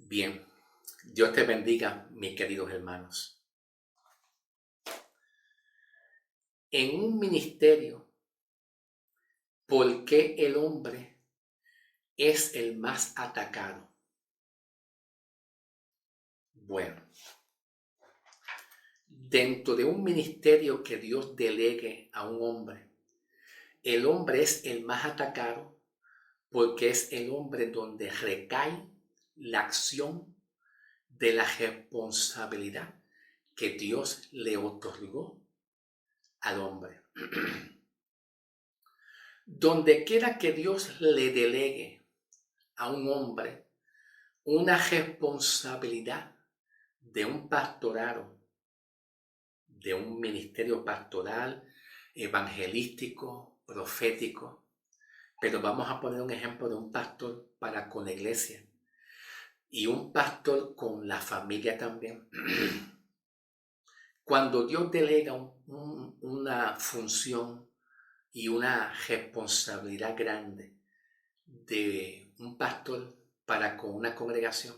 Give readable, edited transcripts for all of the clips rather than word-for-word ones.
Bien, Dios te bendiga, mis queridos hermanos. En un ministerio, ¿por qué el hombre es el más atacado? Bueno, dentro de un ministerio que Dios delegue a un hombre, el hombre es el más atacado porque es el hombre donde recae la acción de la responsabilidad que Dios le otorgó al hombre. Donde quiera que Dios le delegue a un hombre una responsabilidad de un pastorado, de un ministerio pastoral, evangelístico, profético, pero vamos a poner un ejemplo de un pastor para con la iglesia y un pastor con la familia también. Cuando Dios delega una función y una responsabilidad grande de un pastor para con una congregación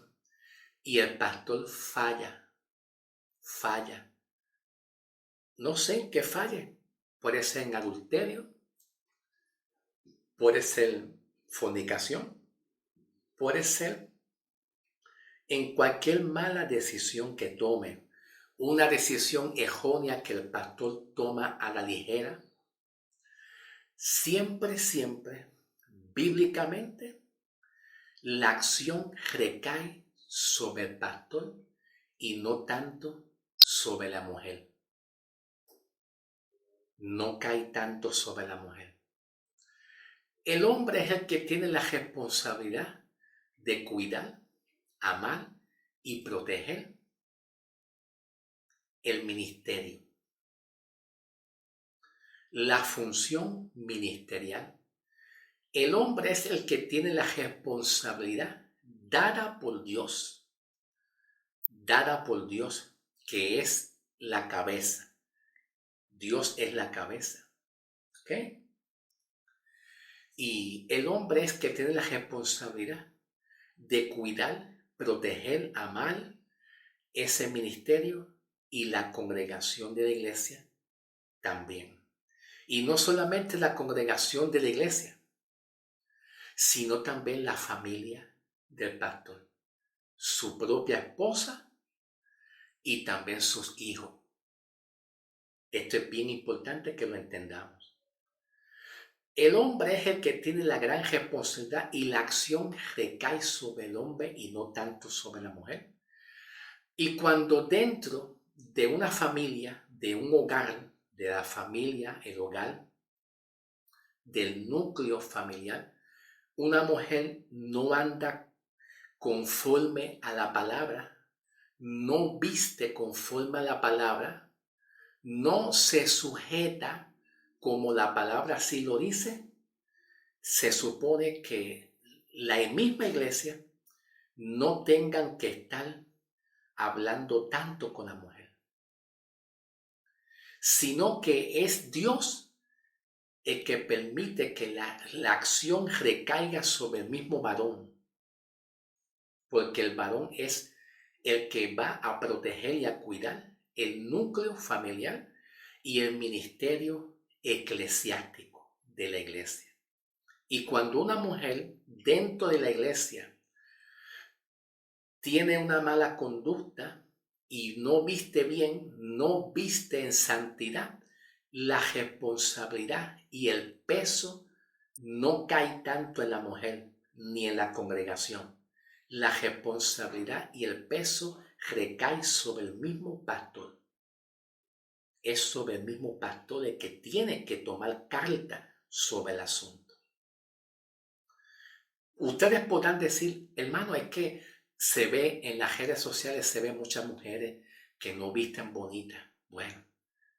y el pastor falla, no sé en qué falle, puede ser en adulterio, puede ser fornicación, puede ser en cualquier mala decisión que tome, una decisión errónea que el pastor toma a la ligera. Siempre, bíblicamente, la acción recae sobre el pastor y no tanto sobre la mujer. No cae tanto sobre la mujer. El hombre es el que tiene la responsabilidad de cuidar, amar y proteger el ministerio, la función ministerial. El hombre es el que tiene la responsabilidad dada por Dios, que es la cabeza. Dios es la cabeza, ¿ok? Y el hombre es que tiene la responsabilidad de cuidar, proteger, amar ese ministerio y la congregación de la iglesia también. Y no solamente la congregación de la iglesia, sino también la familia del pastor, su propia esposa y también sus hijos. Esto es bien importante que lo entendamos. El hombre es el que tiene la gran responsabilidad y la acción recae sobre el hombre y no tanto sobre la mujer. Y cuando dentro de una familia, de un hogar, de la familia, el hogar, del núcleo familiar, una mujer no anda conforme a la palabra, no viste conforme a la palabra, no se sujeta como la palabra así lo dice, se supone que la misma iglesia no tengan que estar hablando tanto con la mujer, sino que es Dios el que permite que la acción recaiga sobre el mismo varón, porque el varón es el que va a proteger y a cuidar el núcleo familiar y el ministerio eclesiástico de la iglesia. Y cuando una mujer dentro de la iglesia tiene una mala conducta y no viste bien, no viste en santidad, la responsabilidad y el peso no cae tanto en la mujer ni en la congregación. La responsabilidad y el peso recae sobre el mismo pastor. Es sobre el mismo pastor el que tiene que tomar carta sobre el asunto. Ustedes podrán decir, hermano, es que se ve en las redes sociales, se ve muchas mujeres que no visten bonitas. Bueno,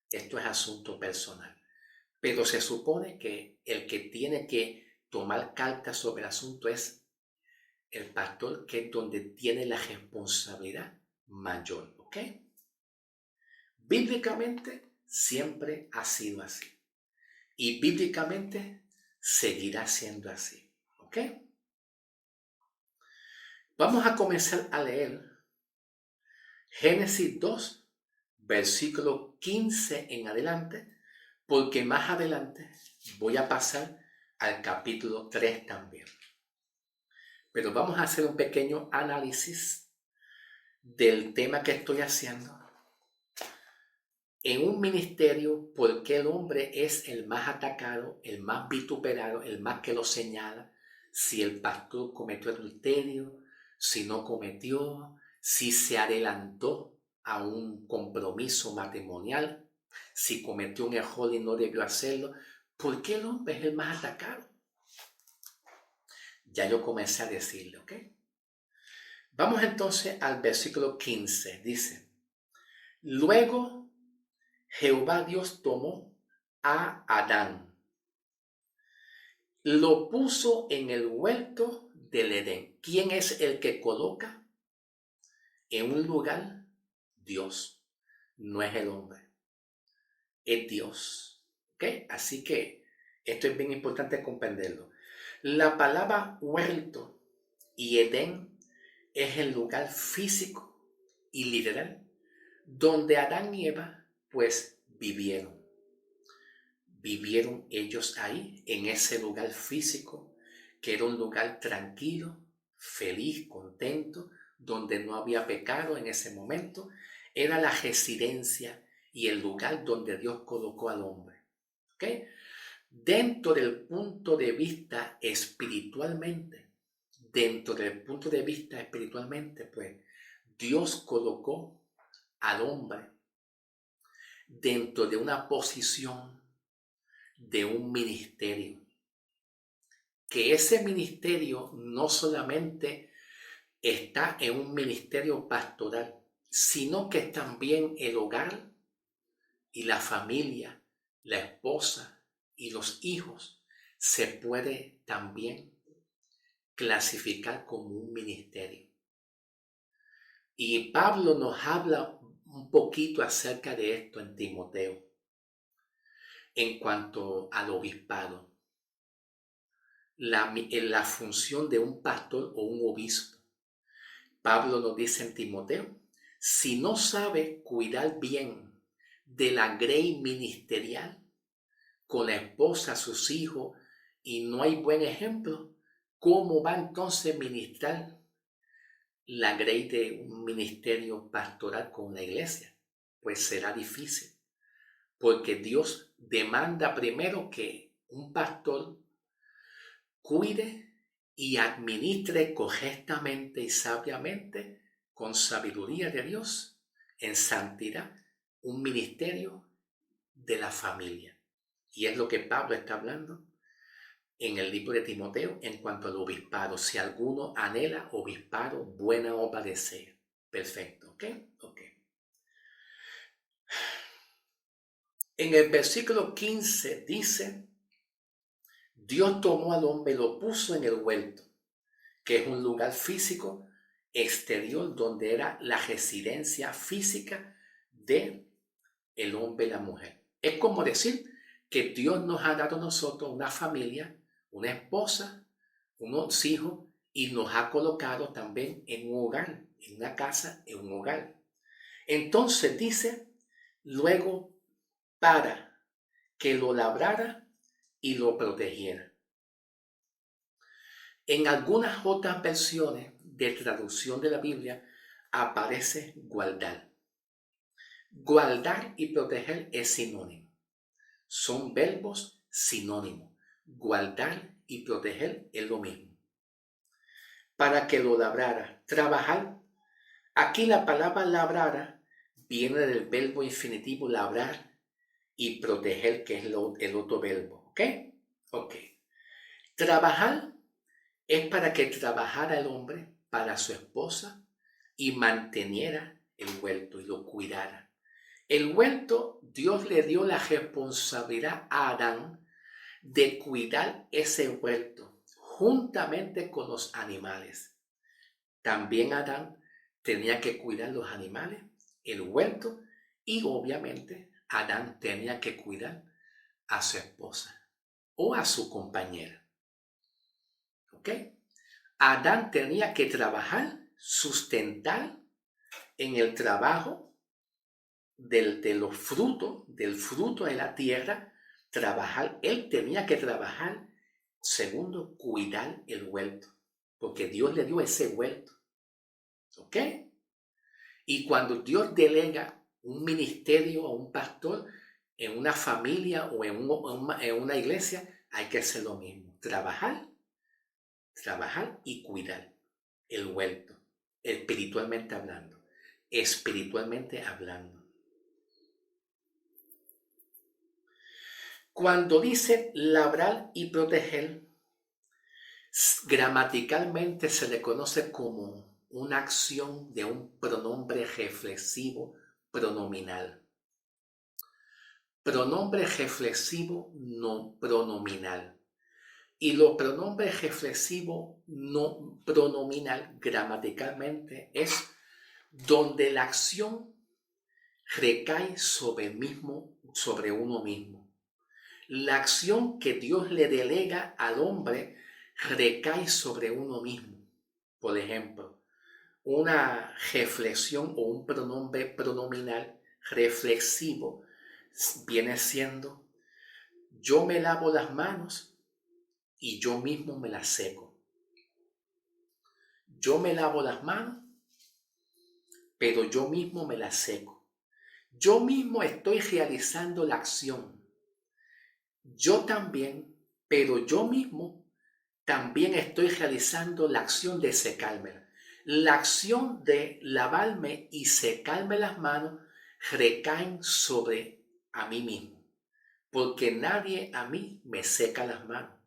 esto es asunto personal. Pero se supone que el que tiene que tomar cartas sobre el asunto es el pastor, que es donde tiene la responsabilidad mayor, ¿ok? Bíblicamente siempre ha sido así. Y bíblicamente seguirá siendo así, ¿ok? Vamos a comenzar a leer Génesis 2, versículo 15 en adelante, porque más adelante voy a pasar al capítulo 3 también. Pero vamos a hacer un pequeño análisis del tema que estoy haciendo. En un ministerio, ¿por qué el hombre es el más atacado, el más vituperado, el más que lo señala? Si el pastor cometió adulterio, si no cometió, si se adelantó a un compromiso matrimonial, si cometió un error y no debió hacerlo. ¿Por qué el hombre es el más atacado? Ya yo comencé a decirle, ¿ok? Vamos entonces al versículo 15. Dice, luego Jehová Dios tomó a Adán, lo puso en el huerto del Edén. ¿Quién es el que coloca en un lugar? Dios. No es el hombre, es Dios. ¿Ok? Así que esto es bien importante comprenderlo. La palabra huerto y Edén es el lugar físico y literal donde Adán y Eva pues vivieron. Vivieron ellos ahí, en ese lugar físico, que era un lugar tranquilo, feliz, contento, donde no había pecado en ese momento. Era la residencia y el lugar donde Dios colocó al hombre. ¿Ok? Dentro del punto de vista espiritualmente, pues Dios colocó al hombre dentro de una posición de un ministerio, que ese ministerio no solamente está en un ministerio pastoral, sino que también el hogar y la familia, la esposa y los hijos se puede también clasificar como un ministerio. Y Pablo nos habla un poquito acerca de esto en Timoteo, en cuanto al obispado. La función de un pastor o un obispo. Pablo nos dice en Timoteo, si no sabe cuidar bien de la grey ministerial, con la esposa, sus hijos, y no hay buen ejemplo, ¿cómo va entonces a ministrar la grey de un ministerio pastoral con la iglesia? Pues será difícil, porque Dios demanda primero que un pastor cuide y administre correctamente y sabiamente, con sabiduría de Dios, en santidad, un ministerio de la familia. Y es lo que Pablo está hablando en el libro de Timoteo en cuanto al obispado. Si alguno anhela obispado, buena obra desea. Perfecto, ¿ok? En el versículo 15 dice, Dios tomó al hombre y lo puso en el huerto, que es un lugar físico exterior donde era la residencia física de el hombre y la mujer. Es como decir que Dios nos ha dado a nosotros una familia, una esposa, unos hijos, y nos ha colocado también en un hogar, en una casa, en un hogar. Entonces dice, luego para que lo labrara y lo protegiera. En algunas otras versiones de traducción de la Biblia aparece guardar. Guardar y proteger es sinónimo. Son verbos sinónimos. Guardar y proteger es lo mismo. Para que lo labrara. Trabajar. Aquí la palabra labrara viene del verbo infinitivo labrar y proteger, que es el otro verbo. ¿Ok? Ok. Trabajar es para que trabajara el hombre para su esposa y manteniera el huerto y lo cuidara. El huerto, Dios le dio la responsabilidad a Adán de cuidar ese huerto juntamente con los animales. También Adán tenía que cuidar los animales, el huerto, y obviamente Adán tenía que cuidar a su esposa o a su compañera. ¿Ok? Adán tenía que trabajar, sustentar en el trabajo de los frutos, del fruto de la tierra, trabajar. Él tenía que trabajar. Segundo, cuidar el huerto, porque Dios le dio ese huerto. ¿Ok? Y cuando Dios delega un ministerio a un pastor en una familia o en una iglesia, hay que hacer lo mismo. Trabajar y cuidar el huerto, espiritualmente hablando. Espiritualmente hablando. Cuando dice labrar y proteger, gramaticalmente se le conoce como una acción de un pronombre reflexivo pronominal. Pronombre reflexivo no pronominal. Y los pronombres reflexivos no pronominal gramaticalmente es donde la acción recae sobre uno mismo. La acción que Dios le delega al hombre recae sobre uno mismo. Por ejemplo, una reflexión o un pronombre pronominal reflexivo viene siendo: yo me lavo las manos y yo mismo me las seco. Yo me lavo las manos, pero yo mismo me las seco. Yo mismo estoy realizando la acción. Yo también, pero yo mismo también estoy realizando la acción de secarme. La acción de lavarme y secarme las manos recaen sobre a mí mismo, porque nadie a mí me seca las manos,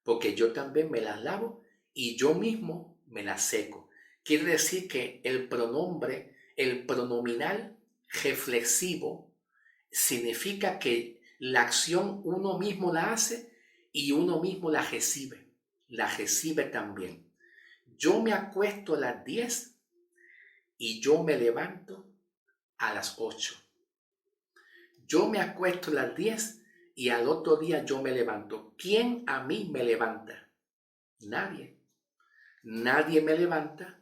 porque yo también me las lavo y yo mismo me las seco. Quiere decir que el pronominal reflexivo, significa que la acción uno mismo la hace y uno mismo la recibe también. Yo me acuesto a las 10 y yo me levanto a las 8. Yo me acuesto a las 10 y al otro día yo me levanto. ¿Quién a mí me levanta? Nadie. Nadie me levanta.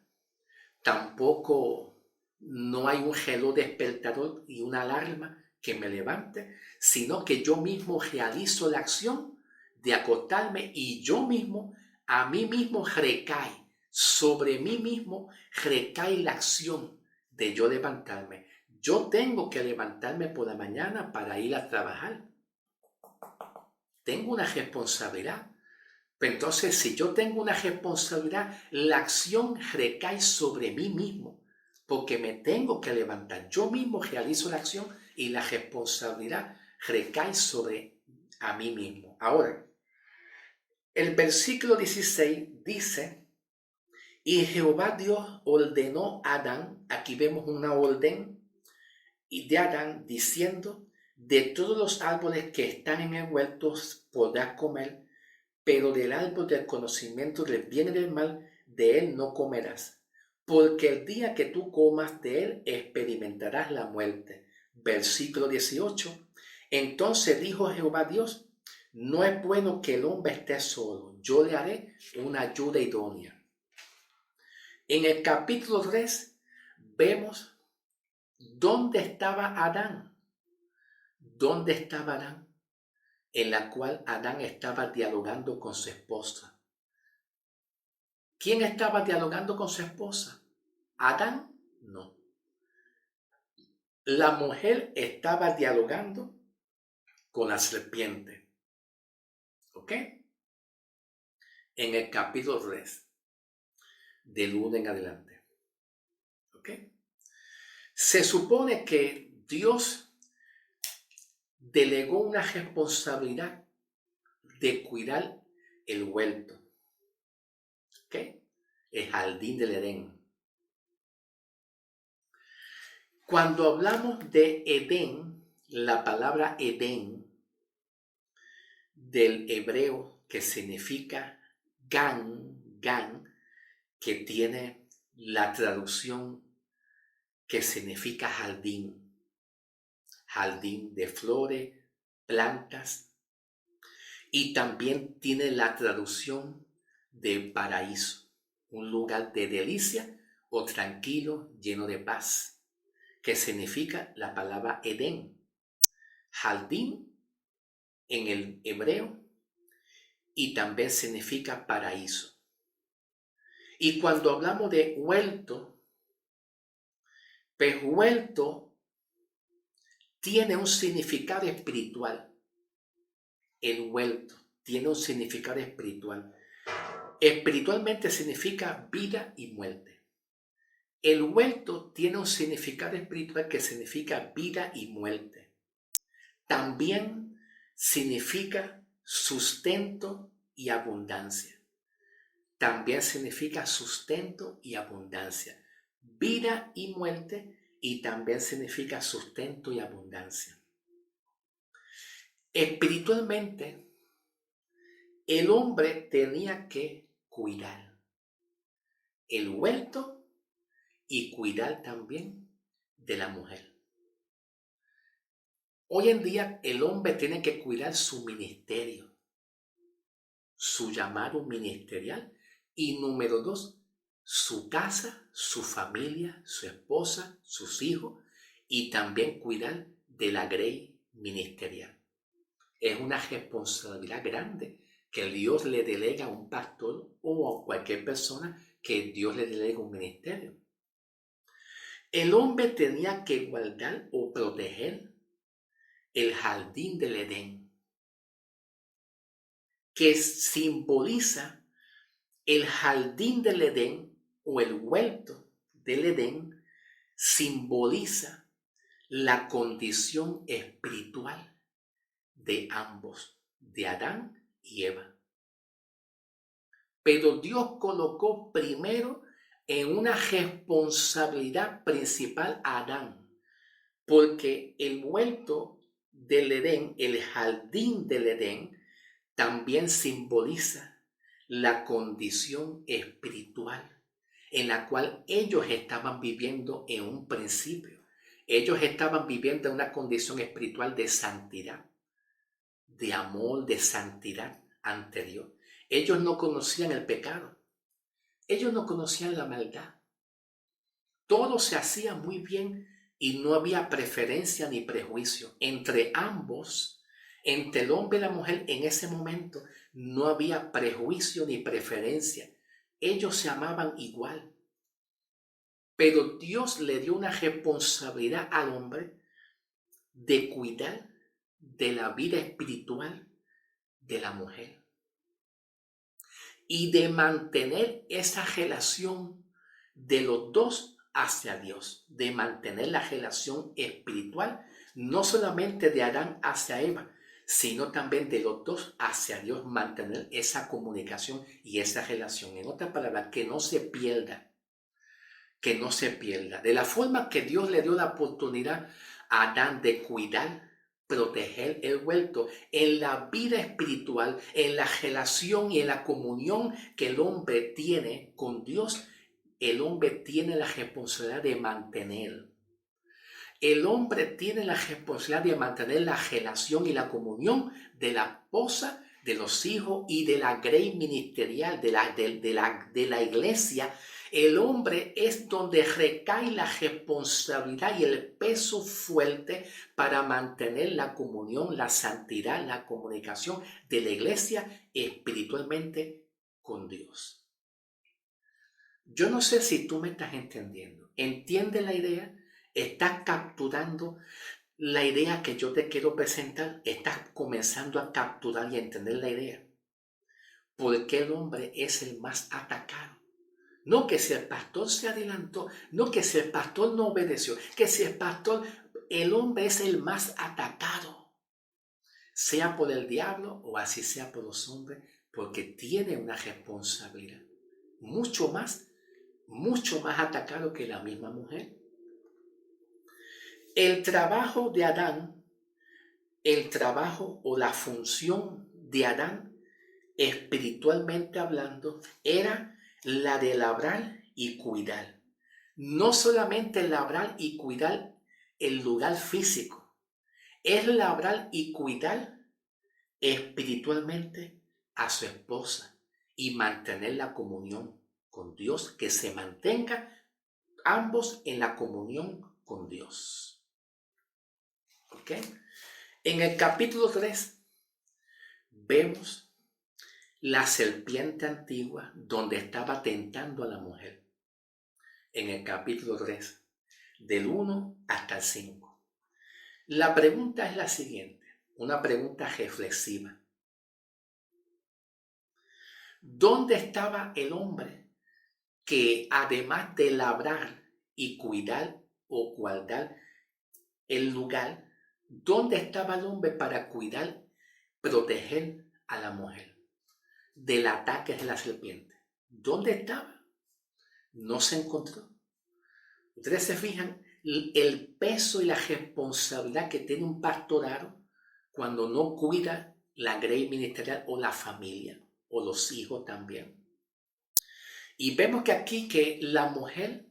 Tampoco no hay un reloj despertador y una alarma que me levante, sino que yo mismo realizo la acción de acostarme y yo mismo, a mí mismo recae, sobre mí mismo recae la acción de yo levantarme. Yo tengo que levantarme por la mañana para ir a trabajar. Tengo una responsabilidad. Pero entonces, si yo tengo una responsabilidad, la acción recae sobre mí mismo, porque me tengo que levantar. Yo mismo realizo la acción y la responsabilidad recae sobre a mí mismo. Ahora, el versículo 16 dice: y Jehová Dios ordenó a Adán, aquí vemos una orden, y de Adán diciendo: de todos los árboles que están en el huerto podrás comer, pero del árbol del conocimiento del bien y del mal, de él no comerás, porque el día que tú comas de él experimentarás la muerte. Versículo 18. Entonces dijo Jehová Dios: no es bueno que el hombre esté solo, yo le haré una ayuda idónea. En el capítulo 3 vemos dónde estaba Adán. ¿Dónde estaba Adán? En la cual Adán estaba dialogando con su esposa. ¿Quién estaba dialogando con su esposa? ¿Adán? No. La mujer estaba dialogando con la serpiente. ¿Ok? En el capítulo 3, del 1 en adelante. ¿Ok? Se supone que Dios delegó una responsabilidad de cuidar el huerto. ¿Ok? El jardín del Edén. Cuando hablamos de Edén, la palabra Edén del hebreo, que significa gan, que tiene la traducción que significa jardín de flores, plantas, y también tiene la traducción de paraíso. un lugar de delicia o tranquilo, lleno de paz, que significa la palabra Edén, jardín en el hebreo, y también significa paraíso. Y cuando hablamos de huerto, pues huerto tiene un significado espiritual. El huerto tiene un significado espiritual. Espiritualmente significa vida y muerte. El huerto tiene un significado espiritual que significa vida y muerte. También significa sustento y abundancia. También significa sustento y abundancia. Vida y muerte, y también significa sustento y abundancia. Espiritualmente, el hombre tenía que cuidar el huerto y cuidar también de la mujer. Hoy en día el hombre tiene que cuidar su ministerio, su llamado ministerial, y número 2, su casa, su familia, su esposa, sus hijos, y también cuidar de la grey ministerial. Es una responsabilidad grande que Dios le delega a un pastor o a cualquier persona que Dios le delega un ministerio. El hombre tenía que guardar o proteger el jardín del Edén, que simboliza el jardín del Edén o el huerto del Edén, simboliza la condición espiritual de ambos, de Adán y Eva. Pero Dios colocó primero en una responsabilidad principal a Adán, porque el huerto del Edén, el jardín del Edén, también simboliza la condición espiritual en la cual ellos estaban viviendo en un principio. Ellos estaban viviendo en una condición espiritual de santidad, de amor, de santidad ante Dios. Ellos no conocían el pecado. Ellos no conocían la maldad. Todo se hacía muy bien y no había preferencia ni prejuicio. Entre ambos, entre el hombre y la mujer, en ese momento no había prejuicio ni preferencia. Ellos se amaban igual. Pero Dios le dio una responsabilidad al hombre de cuidar de la vida espiritual de la mujer y de mantener esa relación de los dos hacia Dios, de mantener la relación espiritual, no solamente de Adán hacia Eva, sino también de los dos hacia Dios, mantener esa comunicación y esa relación. En otras palabras, que no se pierda, que no se pierda. De la forma que Dios le dio la oportunidad a Adán de cuidar, proteger el huerto, en la vida espiritual, en la relación y en la comunión que el hombre tiene con Dios, el hombre tiene la responsabilidad de mantener. El hombre tiene la responsabilidad de mantener la relación y la comunión de la esposa, de los hijos y de la grey ministerial, de la iglesia. El hombre es donde recae la responsabilidad y el peso fuerte para mantener la comunión, la santidad, la comunicación de la iglesia espiritualmente con Dios. Yo no sé si tú me estás entendiendo. ¿Entiendes la idea? ¿Estás capturando la idea que yo te quiero presentar? ¿Estás comenzando a capturar y a entender la idea? ¿Por qué el hombre es el más atacado? No que si el pastor se adelantó, no que si el pastor no obedeció, que si el pastor, el hombre es el más atacado, sea por el diablo o así sea por los hombres, porque tiene una responsabilidad mucho más atacado que la misma mujer. El trabajo de Adán, el trabajo o la función de Adán, espiritualmente hablando, era la de labrar y cuidar. No solamente labrar y cuidar el lugar físico, es labrar y cuidar espiritualmente a su esposa y mantener la comunión con Dios, que se mantenga ambos en la comunión con Dios. ¿Ok? En el capítulo 3 vemos la serpiente antigua donde estaba tentando a la mujer. En el capítulo 3, del 1 hasta el 5. La pregunta es la siguiente, una pregunta reflexiva. ¿Dónde estaba el hombre que, además de labrar y cuidar o guardar el lugar, dónde estaba el hombre para cuidar, proteger a la mujer del ataque de la serpiente? ¿Dónde estaba? No se encontró. Ustedes se fijan el peso y la responsabilidad que tiene un pastorado cuando no cuida la grey ministerial o la familia o los hijos también. Y vemos que aquí que la mujer,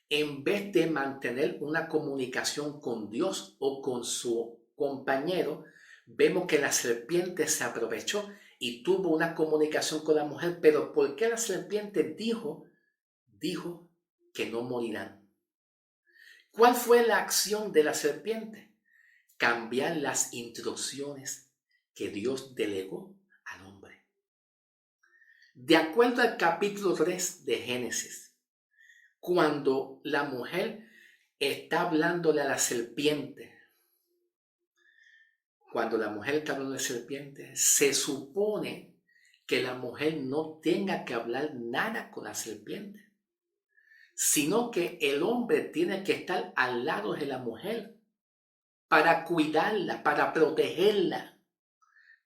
en vez de mantener una comunicación con Dios o con su compañero, vemos que la serpiente se aprovechó y tuvo una comunicación con la mujer. Pero ¿por qué la serpiente dijo que no morirán? ¿Cuál fue la acción de la serpiente? Cambiar las instrucciones que Dios delegó al hombre. De acuerdo al capítulo 3 de Génesis, cuando la mujer está hablándole a la serpiente, se supone que la mujer no tenga que hablar nada con la serpiente, sino que el hombre tiene que estar al lado de la mujer para cuidarla, para protegerla.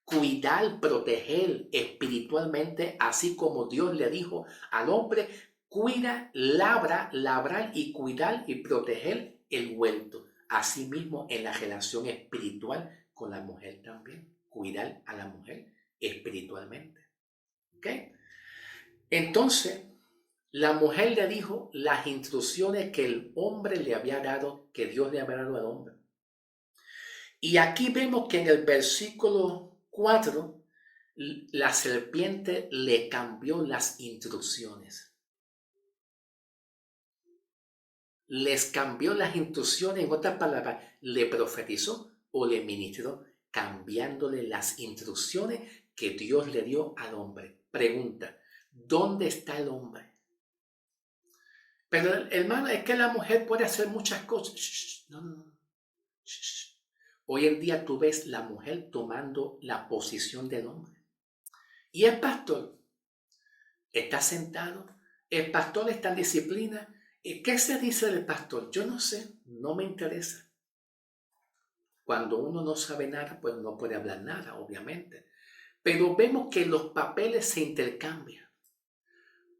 Cuidar, proteger espiritualmente, así como Dios le dijo al hombre, cuida, labrar y cuidar y proteger el huerto. Asimismo, en la relación espiritual con la mujer también, cuidar a la mujer espiritualmente. ¿Ok? Entonces, la mujer le dijo las instrucciones que el hombre le había dado, que Dios le había dado al hombre. Y aquí vemos que en el versículo 4, la serpiente le cambió las instrucciones. Les cambió las instrucciones, en otras palabras, le profetizó o le ministró, cambiándole las instrucciones que Dios le dio al hombre. Pregunta, ¿dónde está el hombre? Pero hermano, es que la mujer puede hacer muchas cosas. No. Hoy en día tú ves la mujer tomando la posición del hombre. Y el pastor está sentado, el pastor está en disciplina. ¿Qué se dice del pastor? Yo no sé, no me interesa. Cuando uno no sabe nada, pues no puede hablar nada, obviamente. Pero vemos que los papeles se intercambian.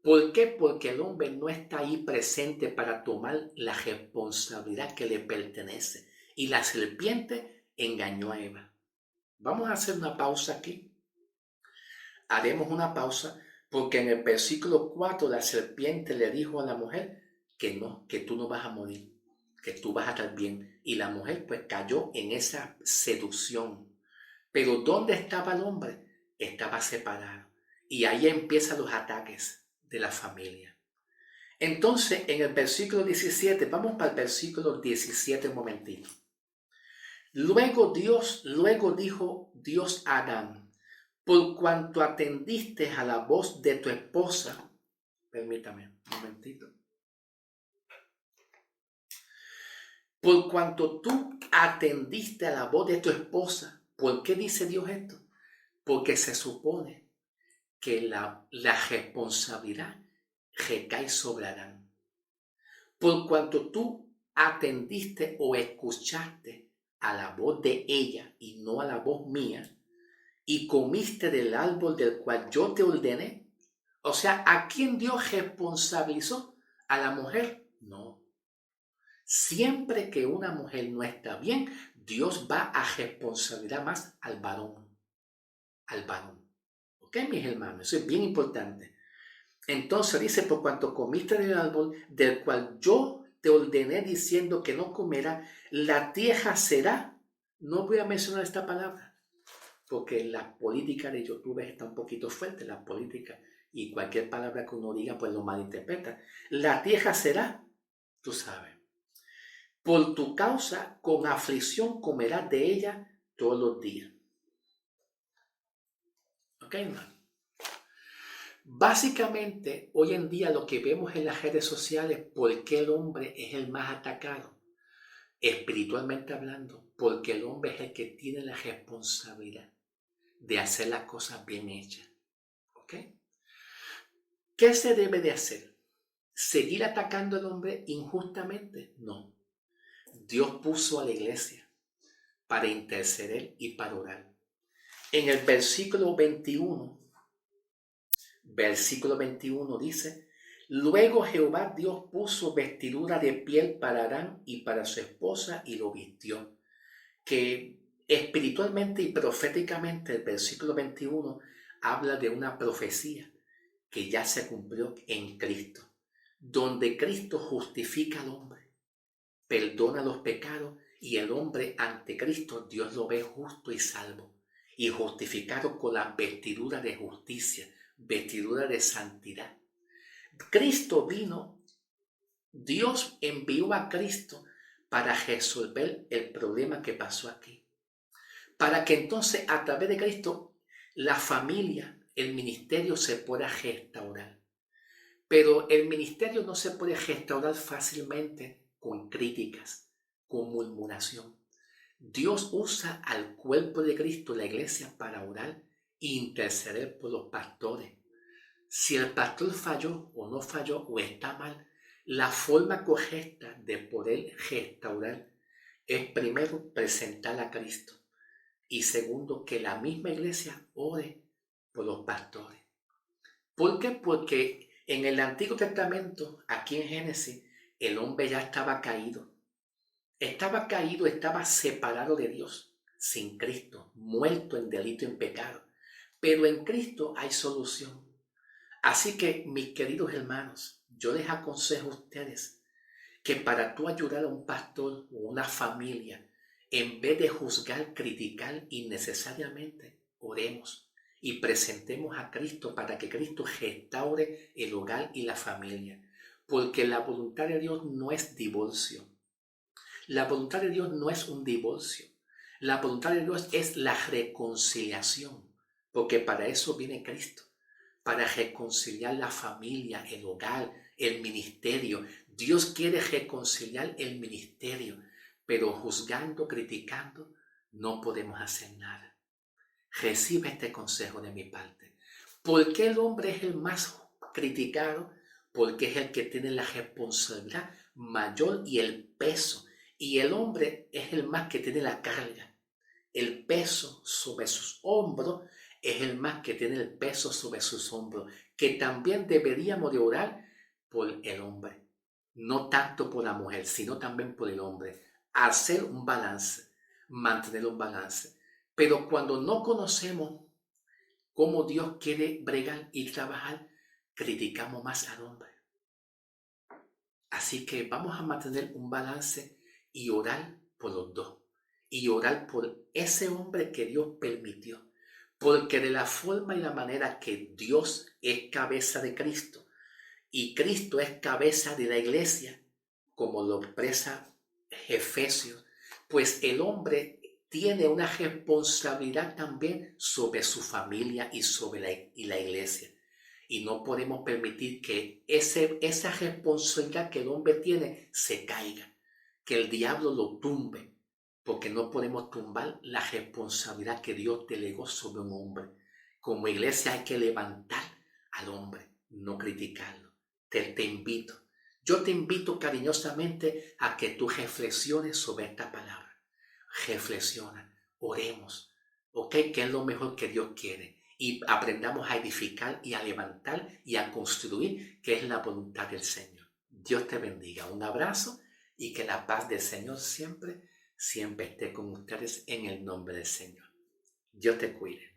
¿Por qué? Porque el hombre no está ahí presente para tomar la responsabilidad que le pertenece. Y la serpiente engañó a Eva. Vamos a hacer una pausa aquí. Haremos una pausa porque en el versículo 4 la serpiente le dijo a la mujer que no, que tú no vas a morir, que tú vas a estar bien. Y la mujer pues cayó en esa seducción. Pero ¿dónde estaba el hombre? Estaba separado. Y ahí empiezan los ataques de la familia. Entonces en el versículo 17, vamos para el versículo 17 un momentito. Luego dijo Dios a Adán, por cuanto atendiste a la voz de tu esposa, permítame un momentito. Por cuanto tú atendiste a la voz de tu esposa, ¿por qué dice Dios esto? Porque se supone que la responsabilidad recae sobre Adán. Por cuanto tú atendiste o escuchaste a la voz de ella y no a la voz mía, y comiste del árbol del cual yo te ordené. O sea, ¿a quién Dios responsabilizó? ¿A la mujer? No. Siempre que una mujer no está bien, Dios va a responsabilizar más al varón. Al varón. ¿Ok, mis hermanos? Eso es bien importante. Entonces dice, por cuanto comiste del árbol del cual yo te ordené diciendo que no comerá, la tierra será. No voy a mencionar esta palabra, porque la política de YouTube está un poquito fuerte, la política. y cualquier palabra que uno diga pues lo malinterpreta. La tierra será, tú sabes, por tu causa con aflicción comerás de ella todos los días. ¿Ok, hermano? Básicamente, hoy en día lo que vemos en las redes sociales, ¿por qué el hombre es el más atacado? Espiritualmente hablando, porque el hombre es el que tiene la responsabilidad de hacer las cosas bien hechas. ¿Ok? ¿Qué se debe de hacer? ¿Seguir atacando al hombre injustamente? No. Dios puso a la iglesia para interceder y para orar. En el versículo 21 dice: luego Jehová Dios puso vestidura de piel para Adán y para su esposa y lo vistió. Que espiritualmente y proféticamente el versículo 21 habla de una profecía que ya se cumplió en Cristo, donde Cristo justifica al hombre, perdona los pecados y el hombre ante Cristo Dios lo ve justo y salvo y justificado con la vestidura de justicia, vestidura de santidad. Cristo vino, Dios envió a Cristo para resolver el problema que pasó aquí, para que entonces a través de Cristo la familia, el ministerio se pueda restaurar. Pero el ministerio no se puede restaurar fácilmente con críticas, con murmuración. Dios usa al cuerpo de Cristo, la iglesia, para orar e interceder por los pastores. Si el pastor falló o no falló o está mal, la forma correcta de poder restaurar es primero presentar a Cristo y segundo que la misma iglesia ore por los pastores. ¿Por qué? Porque en el Antiguo Testamento, aquí en Génesis, el hombre ya estaba caído. Estaba separado de Dios, sin Cristo, muerto en delito y en pecado. Pero en Cristo hay solución. Así que, mis queridos hermanos, yo les aconsejo a ustedes que para tú ayudar a un pastor o una familia, en vez de juzgar, criticar innecesariamente, oremos y presentemos a Cristo para que Cristo restaure el hogar y la familia. Porque la voluntad de Dios no es divorcio. La voluntad de Dios no es un divorcio. La voluntad de Dios es la reconciliación. Porque para eso viene Cristo. Para reconciliar la familia, el hogar, el ministerio. Dios quiere reconciliar el ministerio. Pero juzgando, criticando, no podemos hacer nada. Recibe este consejo de mi parte. ¿Por qué el hombre es el más criticado? Porque es el que tiene la responsabilidad mayor y el peso. Y el hombre es el más que tiene la carga. El peso sobre sus hombros es el más que tiene el peso sobre sus hombros. Que también deberíamos de orar por el hombre. No tanto por la mujer, sino también por el hombre. Hacer un balance, mantener un balance. Pero cuando no conocemos cómo Dios quiere bregar y trabajar, criticamos más al hombre. Así que vamos a mantener un balance y orar por los dos. Y orar por ese hombre que Dios permitió. Porque de la forma y la manera que Dios es cabeza de Cristo y Cristo es cabeza de la iglesia, como lo expresa Efesios, pues el hombre tiene una responsabilidad también sobre su familia y sobre la iglesia. Y no podemos permitir que esa responsabilidad que el hombre tiene se caiga, que el diablo lo tumbe, porque no podemos tumbar la responsabilidad que Dios delegó sobre un hombre. Como iglesia hay que levantar al hombre, no criticarlo. Te invito. Yo te invito cariñosamente a que tú reflexiones sobre esta palabra. Reflexiona, oremos, ¿ok? Que es lo mejor que Dios quiere. Y aprendamos a edificar y a levantar y a construir, que es la voluntad del Señor. Dios te bendiga. Un abrazo y que la paz del Señor siempre, siempre esté con ustedes en el nombre del Señor. Dios te cuide.